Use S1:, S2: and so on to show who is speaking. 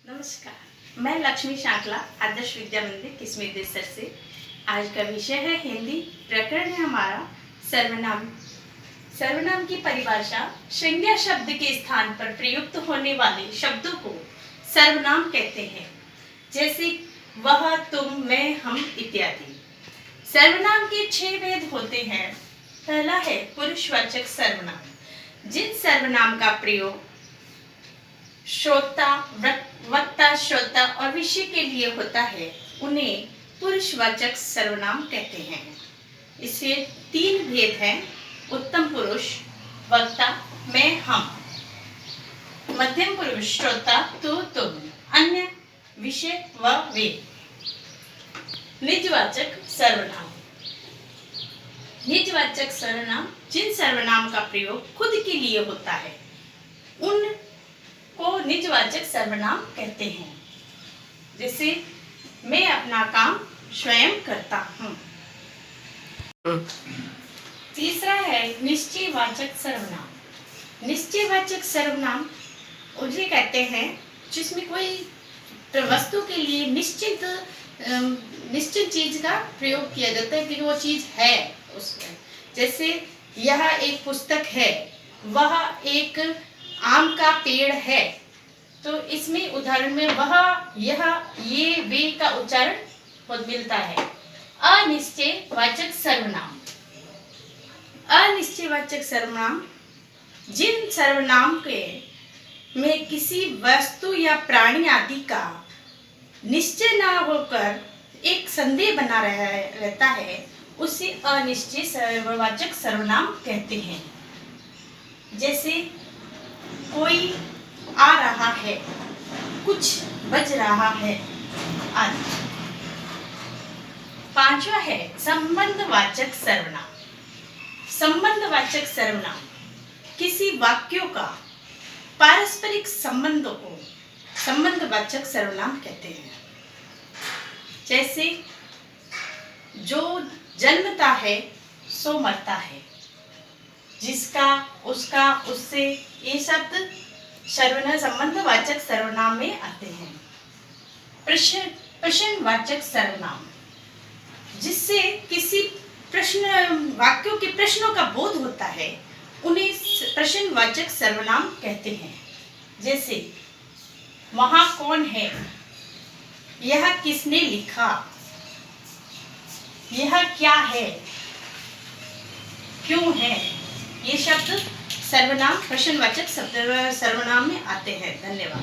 S1: नमस्कार, मैं लक्ष्मी शांकला आदर्श विद्या मंदिर किस्मी देसर से। आज का विषय है हिंदी। प्रकरण है हमारा सर्वनाम। सर्वनाम की परिभाषा संज्ञा शब्द के स्थान पर प्रयुक्त होने वाले शब्दों को सर्वनाम कहते हैं, जैसे वह, तुम, मैं, हम इत्यादि। सर्वनाम के 6 भेद होते हैं। पहला है पुरुषवाचक सर्वनाम। जिन सर्वनाम का प्रयोग श्रोता, वक्ता, श्रोता और विषय के लिए होता है, उन्हें पुरुषवाचक सर्वनाम कहते हैं। इससे 3 भेद हैं: उत्तम पुरुष, वक्ता, मैं, हम; मध्यम पुरुष, श्रोता, तू, तुम; अन्य, विषय, व, वे। निजवाचक सर्वनाम। निजवाचक सर्वनाम जिन सर्वनाम का प्रयोग खुद के लिए होता है, उन को निजवाचक सर्वनाम कहते हैं। जैसे मैं अपना काम स्वयं करता हूँ। तीसरा है निश्चयवाचक सर्वनाम। निश्चयवाचक सर्वनाम उसे कहते हैं जिसमें कोई वस्तु के लिए निश्चित चीज का प्रयोग किया जाता है कि वो चीज है उसमें। जैसे यह एक पुस्तक है, वह एक आम का पेड़ है, तो इसमें उदाहरण में वह, यह, ये, वे का उच्चारण मिलता है। अनिश्चयवाचक सर्वनाम। अनिश्चयवाचक सर्वनाम जिन सर्वनाम के में किसी वस्तु या प्राणी आदि का निश्चय न होकर एक संदेह बना रहता है, उसे अनिश्चयवाचक सर्वनाम कहते हैं। जैसे कोई आ रहा है, कुछ बज रहा है आदि। 5वां है संबंधवाचक सर्वनाम। संबंधवाचक सर्वनाम किसी वाक्यों का पारस्परिक संबंधों को संबंधवाचक सर्वनाम कहते हैं। जैसे जो जन्मता है सो मरता है, जिसका, उसका, उससे, ये शब्द संबंधवाचक सर्वनाम में आते हैं। प्रश्नवाचक सर्वनाम जिससे किसी वाक्यों के प्रश्नों का बोध होता है, उन्हें प्रश्नवाचक सर्वनाम कहते हैं। जैसे वहाँ कौन है, यह किसने लिखा, यह क्या है, क्यों है, ये शब्द सर्वनाम प्रश्नवाचक सर्वनाम में आते हैं। धन्यवाद।